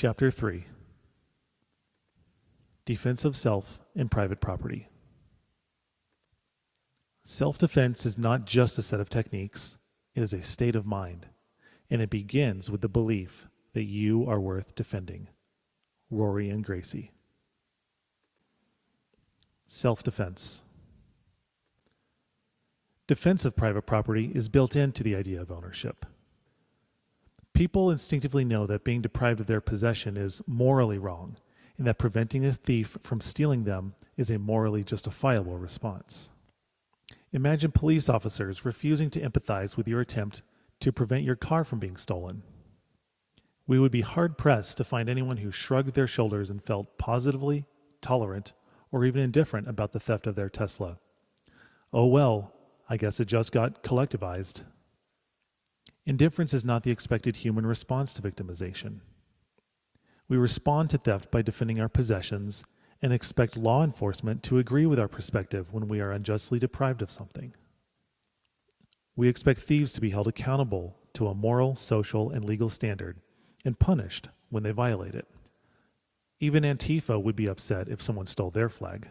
Chapter 3. Defense of Self and Private Property. Self-defense is not just a set of techniques, it is a state of mind, and it begins with the belief that you are worth defending. Rory and Gracie. Self-defense. Defense of private property is built into the idea of ownership. People instinctively know that being deprived of their possession is morally wrong, and that preventing a thief from stealing them is a morally justifiable response. Imagine police officers refusing to empathize with your attempt to prevent your car from being stolen. We would be hard-pressed to find anyone who shrugged their shoulders and felt positively tolerant or even indifferent about the theft of their Tesla. Oh well, I guess it just got collectivized. Indifference is not the expected human response to victimization. We respond to theft by defending our possessions and expect law enforcement to agree with our perspective when we are unjustly deprived of something. We expect thieves to be held accountable to a moral, social, and legal standard and punished when they violate it. Even Antifa would be upset if someone stole their flag.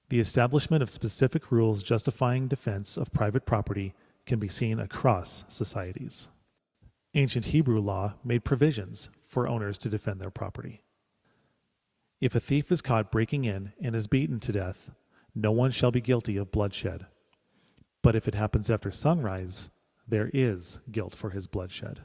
The establishment of specific rules justifying defense of private property can be seen across societies. Ancient Hebrew law made provisions for owners to defend their property. If a thief is caught breaking in and is beaten to death, no one shall be guilty of bloodshed. But if it happens after sunrise, there is guilt for his bloodshed.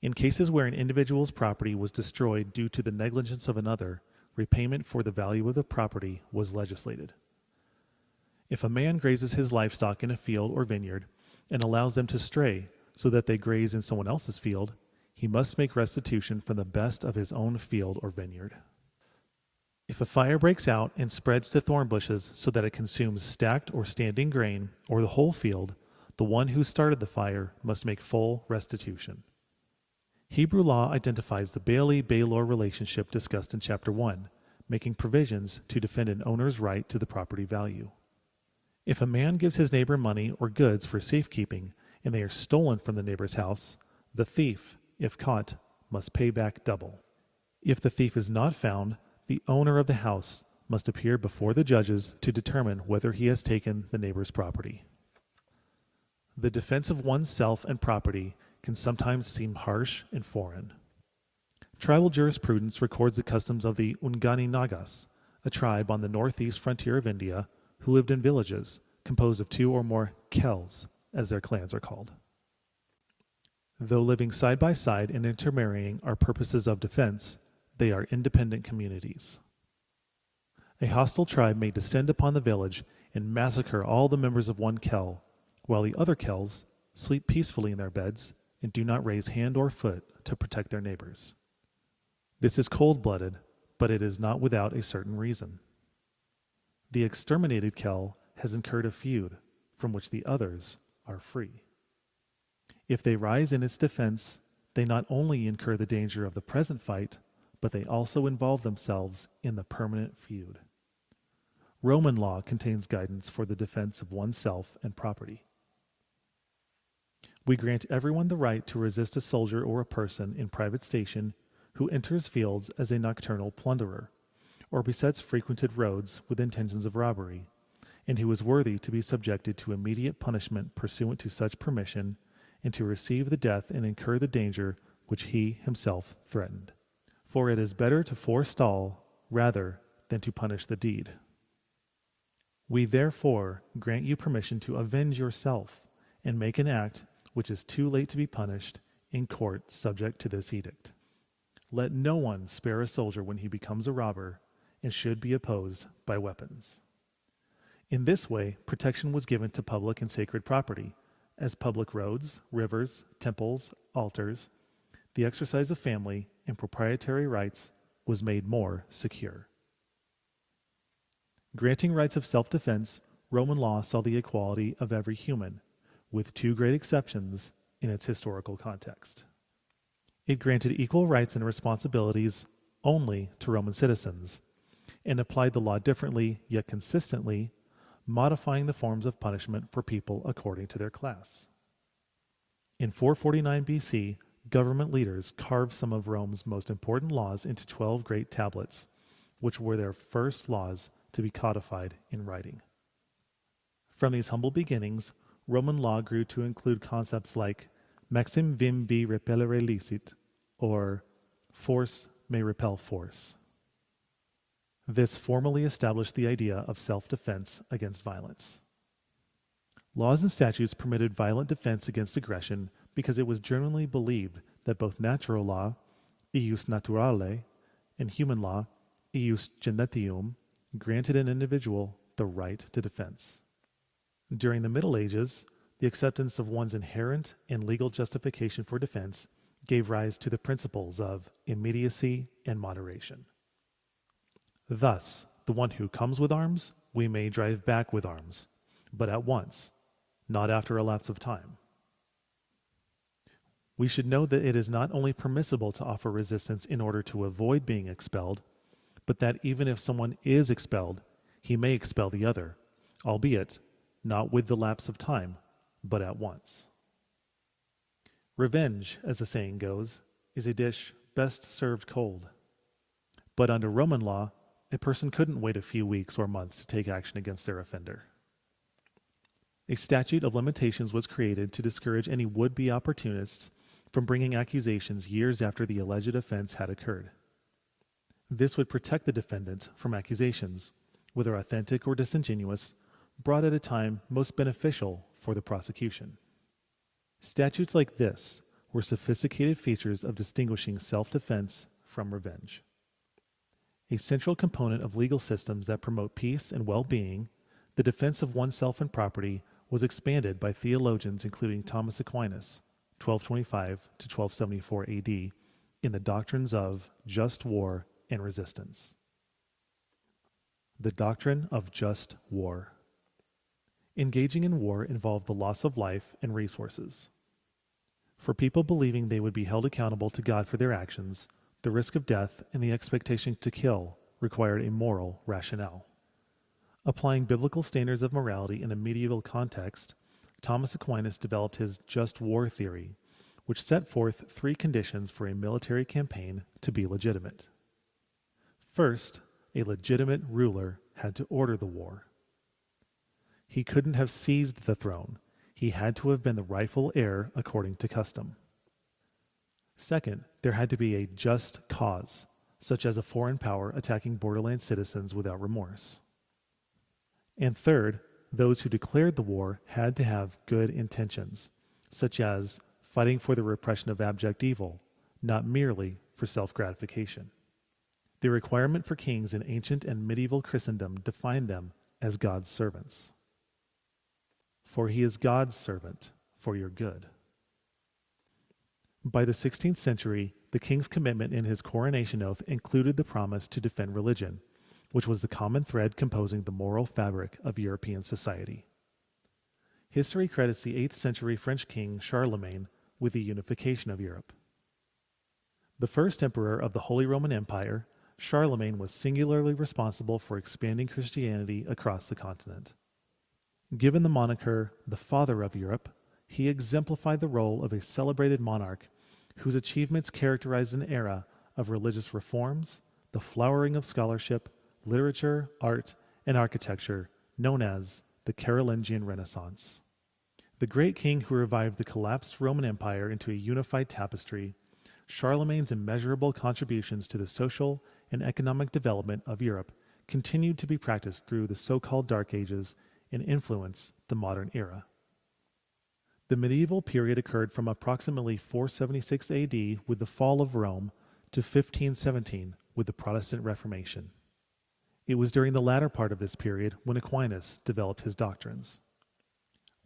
In cases where an individual's property was destroyed due to the negligence of another, repayment for the value of the property was legislated. If a man grazes his livestock in a field or vineyard and allows them to stray so that they graze in someone else's field, he must make restitution from the best of his own field or vineyard. If a fire breaks out and spreads to thorn bushes so that it consumes stacked or standing grain or the whole field, the one who started the fire must make full restitution. Hebrew law identifies the Bailey-Baylor relationship discussed in Chapter 1, making provisions to defend an owner's right to the property value. If a man gives his neighbor money or goods for safekeeping and they are stolen from the neighbor's house, the thief, if caught, must pay back double. If the thief is not found, the owner of the house must appear before the judges to determine whether he has taken the neighbor's property. The defense of oneself and property can sometimes seem harsh and foreign. Tribal jurisprudence records the customs of the Ungani Nagas, a tribe on the northeast frontier of India who lived in villages composed of 2 or more Khels, as their clans are called. Though living side by side and intermarrying are purposes of defense, they are independent communities. A hostile tribe may descend upon the village and massacre all the members of one Khel, while the other Khels sleep peacefully in their beds and do not raise hand or foot to protect their neighbors. This is cold-blooded, but it is not without a certain reason. The exterminated Khel has incurred a feud from which the others are free. If they rise in its defense, they not only incur the danger of the present fight, but they also involve themselves in the permanent feud. Roman law contains guidance for the defense of oneself and property. We grant everyone the right to resist a soldier or a person in private station who enters fields as a nocturnal plunderer, or besets frequented roads with intentions of robbery, and who is worthy to be subjected to immediate punishment pursuant to such permission, and to receive the death and incur the danger which he himself threatened. For it is better to forestall rather than to punish the deed. We therefore grant you permission to avenge yourself and make an act which is too late to be punished in court subject to this edict. Let no one spare a soldier when he becomes a robber and should be opposed by weapons. In this way, protection was given to public and sacred property, as public roads, rivers, temples, altars, the exercise of family and proprietary rights was made more secure. Granting rights of self-defense, Roman law saw the equality of every human, with 2 great exceptions in its historical context. It granted equal rights and responsibilities only to Roman citizens, and applied the law differently yet consistently, modifying the forms of punishment for people according to their class. In 449 BC, government leaders carved some of Rome's most important laws into 12 great tablets, which were their first laws to be codified in writing. From these humble beginnings, Roman law grew to include concepts like maxim vim vi repellere licit, or force may repel force. This formally established the idea of self-defense against violence. Laws and statutes permitted violent defense against aggression because it was generally believed that both natural law, ius naturale, and human law, ius genetium, granted an individual the right to defense. During the Middle Ages, the acceptance of one's inherent and legal justification for defense gave rise to the principles of immediacy and moderation. Thus, the one who comes with arms, we may drive back with arms, but at once, not after a lapse of time. We should know that it is not only permissible to offer resistance in order to avoid being expelled, but that even if someone is expelled, he may expel the other, albeit not with the lapse of time, but at once. Revenge, as the saying goes, is a dish best served cold. But under Roman law, a person couldn't wait a few weeks or months to take action against their offender. A statute of limitations was created to discourage any would-be opportunists from bringing accusations years after the alleged offense had occurred. This would protect the defendant from accusations, whether authentic or disingenuous, brought at a time most beneficial for the prosecution. Statutes like this were sophisticated features of distinguishing self-defense from revenge. A central component of legal systems that promote peace and well-being, the defense of oneself and property was expanded by theologians including Thomas Aquinas, 1225 to 1274 AD, in the doctrines of just war and resistance. The doctrine of just war. Engaging in war involved the loss of life and resources. For people believing they would be held accountable to God for their actions, the risk of death and the expectation to kill required a moral rationale. Applying biblical standards of morality in a medieval context, Thomas Aquinas developed his just war theory, which set forth 3 conditions for a military campaign to be legitimate. First, a legitimate ruler had to order the war. He couldn't have seized the throne. He had to have been the rightful heir according to custom. Second, there had to be a just cause, such as a foreign power attacking borderland citizens without remorse. And third, those who declared the war had to have good intentions, such as fighting for the repression of abject evil, not merely for self-gratification. The requirement for kings in ancient and medieval Christendom defined them as God's servants. For he is God's servant for your good. By the 16th century, the king's commitment in his coronation oath included the promise to defend religion, which was the common thread composing the moral fabric of European society. History credits the 8th century French king Charlemagne with the unification of Europe. The first emperor of the Holy Roman Empire, Charlemagne was singularly responsible for expanding Christianity across the continent. Given the moniker the Father of Europe, he exemplified the role of a celebrated monarch whose achievements characterized an era of religious reforms, the flowering of scholarship, literature, art, and architecture known as the Carolingian Renaissance. The great king who revived the collapsed Roman Empire into a unified tapestry, Charlemagne's immeasurable contributions to the social and economic development of Europe continued to be practiced through the so-called Dark Ages and influence the modern era. The medieval period occurred from approximately 476 AD with the fall of Rome to 1517 with the Protestant Reformation. It was during the latter part of this period when Aquinas developed his doctrines.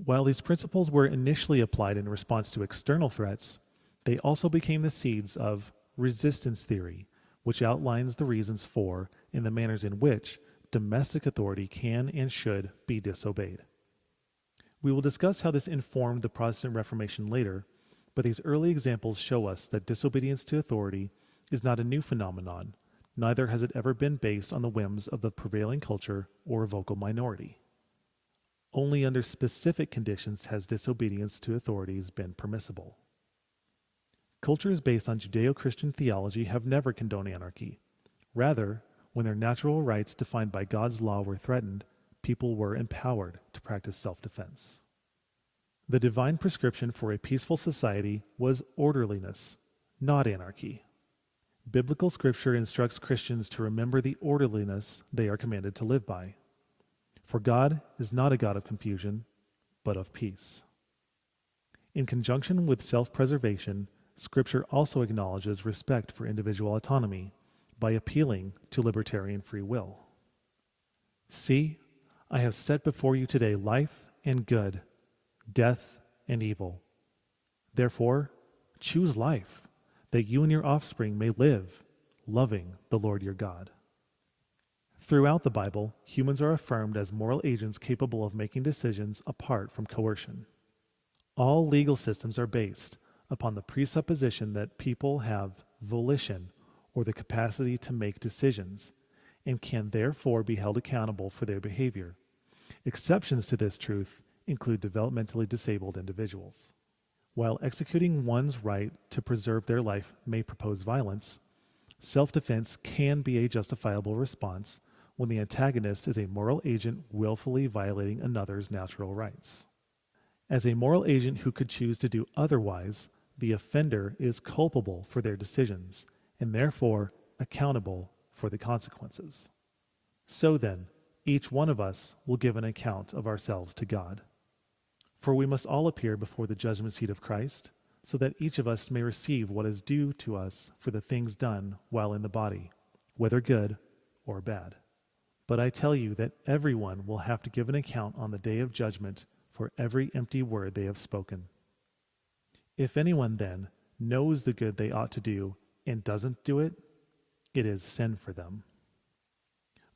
While these principles were initially applied in response to external threats, they also became the seeds of resistance theory, which outlines the reasons for and the manners in which domestic authority can and should be disobeyed. We will discuss how this informed the Protestant Reformation later, but these early examples show us that disobedience to authority is not a new phenomenon, neither has it ever been based on the whims of the prevailing culture or a vocal minority. Only under specific conditions has disobedience to authorities been permissible. Cultures based on Judeo-Christian theology have never condoned anarchy. Rather, when their natural rights defined by God's law were threatened, people were empowered to practice self-defense. The divine prescription for a peaceful society was orderliness, not anarchy. Biblical scripture instructs Christians to remember the orderliness they are commanded to live by. For God is not a God of confusion, but of peace. In conjunction with self-preservation, Scripture also acknowledges respect for individual autonomy by appealing to libertarian free will. See, I have set before you today life and good, death and evil. Therefore, choose life, that you and your offspring may live, loving the Lord your God. Throughout the Bible, humans are affirmed as moral agents capable of making decisions apart from coercion. All legal systems are based upon the presupposition that people have volition or the capacity to make decisions and can therefore be held accountable for their behavior. Exceptions to this truth include developmentally disabled individuals. While executing one's right to preserve their life may propose violence, self-defense can be a justifiable response when the antagonist is a moral agent willfully violating another's natural rights. As a moral agent who could choose to do otherwise, the offender is culpable for their decisions and therefore accountable for the consequences. So then, each one of us will give an account of ourselves to God. For we must all appear before the judgment seat of Christ, so that each of us may receive what is due to us for the things done while in the body, whether good or bad. But I tell you that everyone will have to give an account on the day of judgment for every empty word they have spoken. If anyone then knows the good they ought to do and doesn't do it, it is sin for them.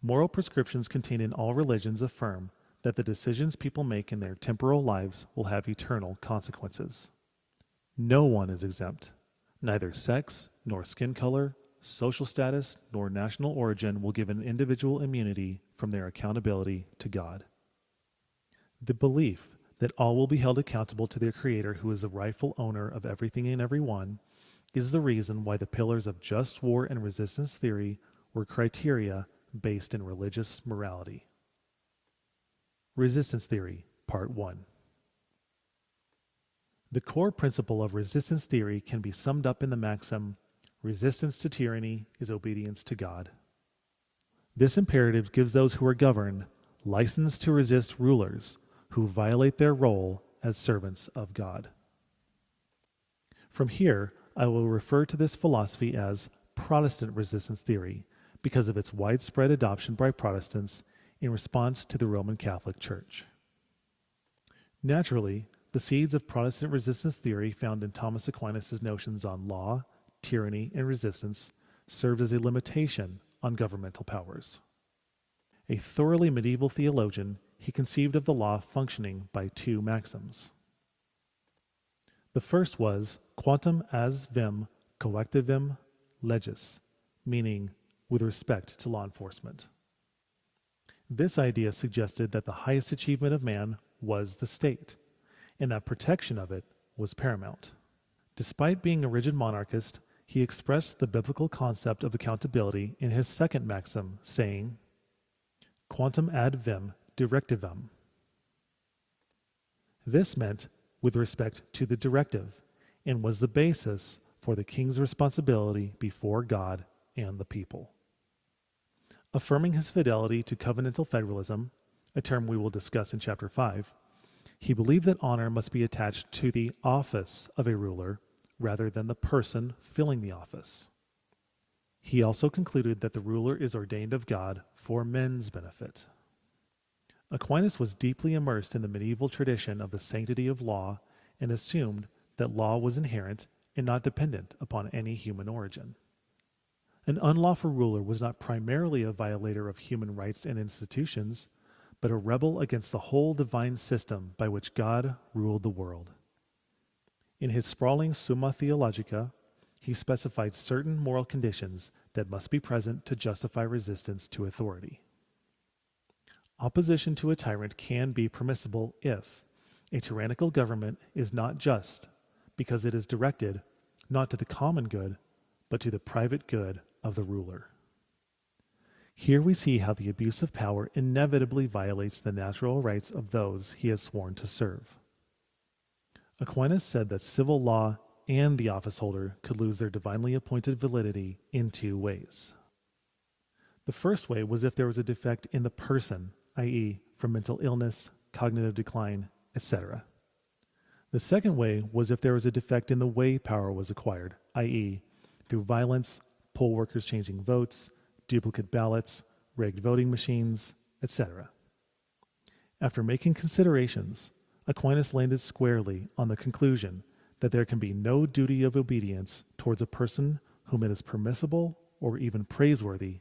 Moral prescriptions contained in all religions affirm that the decisions people make in their temporal lives will have eternal consequences. No one is exempt. Neither sex, nor skin color, social status, nor national origin will give an individual immunity from their accountability to God. The belief that all will be held accountable to their Creator, who is the rightful owner of everything and everyone, is the reason why the pillars of just war and resistance theory were criteria based in religious morality. Resistance Theory, Part 1. The core principle of resistance theory can be summed up in the maxim, resistance to tyranny is obedience to God. This imperative gives those who are governed license to resist rulers who violate their role as servants of God. From here, I will refer to this philosophy as Protestant resistance theory because of its widespread adoption by Protestants in response to the Roman Catholic Church. Naturally, the seeds of Protestant resistance theory found in Thomas Aquinas' notions on law, tyranny, and resistance served as a limitation on governmental powers. A thoroughly medieval theologian, he conceived of the law functioning by two maxims. The first was quantum as vim coactivim legis, meaning with respect to law enforcement. This idea suggested that the highest achievement of man was the state, and that protection of it was paramount. Despite being a rigid monarchist, he expressed the biblical concept of accountability in his second maxim, saying, quantum ad vim directivam. This meant with respect to the directive, and was the basis for the king's responsibility before God and the people. Affirming his fidelity to covenantal federalism, a term we will discuss in Chapter 5, he believed that honor must be attached to the office of a ruler rather than the person filling the office. He also concluded that the ruler is ordained of God for men's benefit. Aquinas was deeply immersed in the medieval tradition of the sanctity of law and assumed that law was inherent and not dependent upon any human origin. An unlawful ruler was not primarily a violator of human rights and institutions, but a rebel against the whole divine system by which God ruled the world. In his sprawling Summa Theologica, he specified certain moral conditions that must be present to justify resistance to authority. Opposition to a tyrant can be permissible if a tyrannical government is not just because it is directed not to the common good, but to the private good of the ruler. Here we see how the abuse of power inevitably violates the natural rights of those he has sworn to serve. Aquinas said that civil law and the office holder could lose their divinely appointed validity in two ways. The first way was if there was a defect in the person, i.e., from mental illness, cognitive decline, etc. The second way was if there was a defect in the way power was acquired, i.e., through violence, poll workers changing votes, duplicate ballots, rigged voting machines, etc. After making considerations, Aquinas landed squarely on the conclusion that there can be no duty of obedience towards a person whom it is permissible or even praiseworthy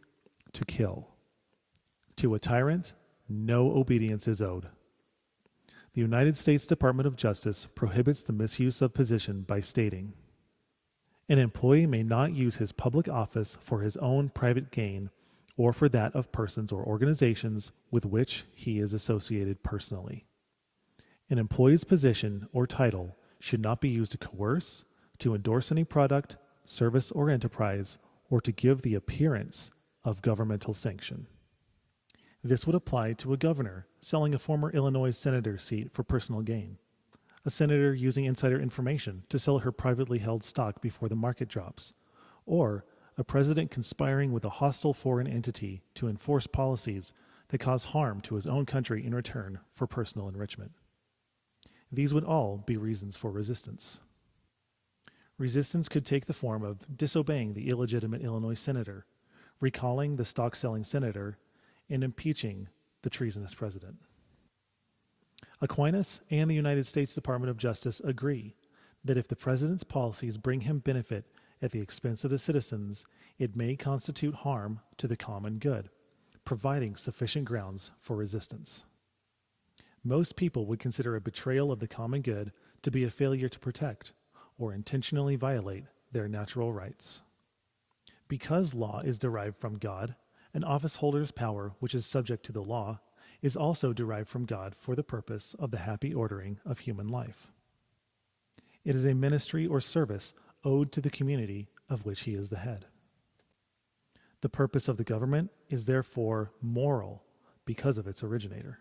to kill. To a tyrant, no obedience is owed. The United States Department of Justice prohibits the misuse of position by stating, an employee may not use his public office for his own private gain or for that of persons or organizations with which he is associated personally. An employee's position or title should not be used to coerce, to endorse any product, service, or enterprise, or to give the appearance of governmental sanction. This would apply to a governor selling a former Illinois senator seat for personal gain, a senator using insider information to sell her privately held stock before the market drops, or a president conspiring with a hostile foreign entity to enforce policies that cause harm to his own country in return for personal enrichment. These would all be reasons for resistance. Resistance could take the form of disobeying the illegitimate Illinois senator, recalling the stock-selling senator, and impeaching the treasonous president. Aquinas and the United States Department of Justice agree that if the president's policies bring him benefit at the expense of the citizens, it may constitute harm to the common good, providing sufficient grounds for resistance. Most people would consider a betrayal of the common good to be a failure to protect or intentionally violate their natural rights. Because law is derived from God, an office holder's power, which is subject to the law, is also derived from God for the purpose of the happy ordering of human life. It is a ministry or service owed to the community of which he is the head. The purpose of the government is therefore moral because of its originator.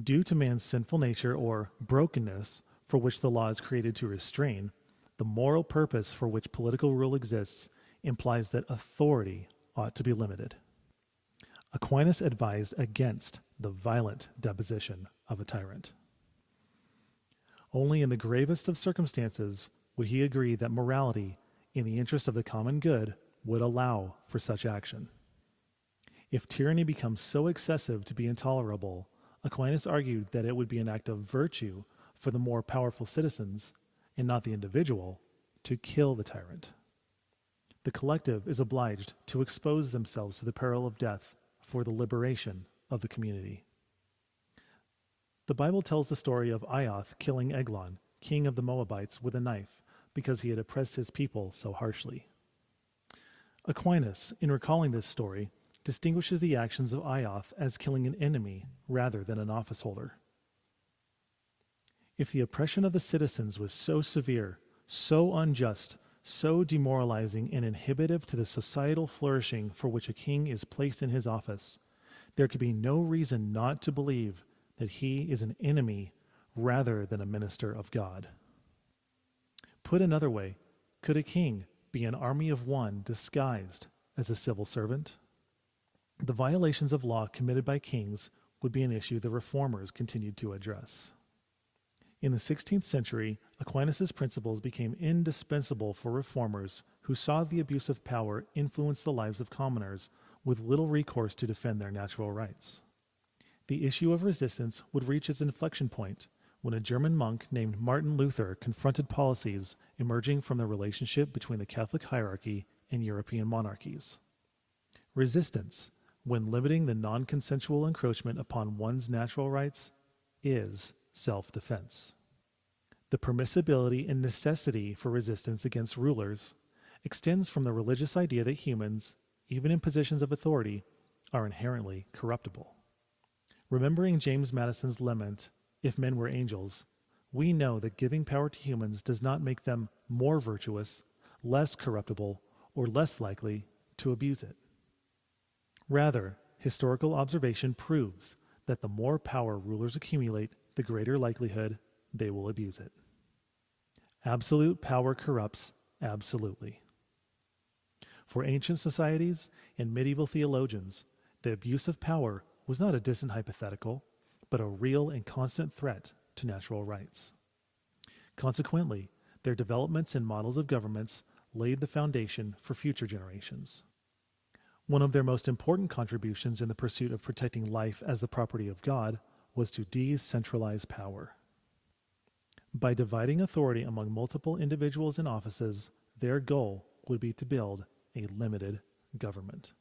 Due to man's sinful nature or brokenness for which the law is created to restrain, the moral purpose for which political rule exists implies that authority ought to be limited. Aquinas advised against the violent deposition of a tyrant. Only in the gravest of circumstances would he agree that morality, in the interest of the common good, would allow for such action. If tyranny becomes so excessive to be intolerable, Aquinas argued that it would be an act of virtue for the more powerful citizens, and not the individual, to kill the tyrant. The collective is obliged to expose themselves to the peril of death for the liberation of the community. The Bible tells the story of Ioth killing Eglon, king of the Moabites, with a knife because he had oppressed his people so harshly. Aquinas, in recalling this story, distinguishes the actions of Ioth as killing an enemy rather than an office holder. If the oppression of the citizens was so severe, so unjust, so demoralizing and inhibitive to the societal flourishing for which a king is placed in his office, there could be no reason not to believe that he is an enemy rather than a minister of God. Put another way, could a king be an army of one disguised as a civil servant? The violations of law committed by kings would be an issue the reformers continued to address. In the 16th century, Aquinas' principles became indispensable for reformers who saw the abuse of power influence the lives of commoners with little recourse to defend their natural rights. The issue of resistance would reach its inflection point when a German monk named Martin Luther confronted policies emerging from the relationship between the Catholic hierarchy and European monarchies. Resistance, when limiting the non-consensual encroachment upon one's natural rights, is self-defense. The permissibility and necessity for resistance against rulers extends from the religious idea that humans, even in positions of authority, are inherently corruptible. Remembering James Madison's lament, "If men were angels," We know that giving power to humans does not make them more virtuous, less corruptible, or less likely to abuse it. Rather, historical observation proves that the more power rulers accumulate, the greater likelihood they will abuse it. Absolute power corrupts absolutely. For ancient societies and medieval theologians, the abuse of power was not a distant hypothetical, but a real and constant threat to natural rights. Consequently, their developments and models of governments laid the foundation for future generations. One of their most important contributions in the pursuit of protecting life as the property of God was to decentralize power. By dividing authority among multiple individuals and offices, their goal would be to build a limited government.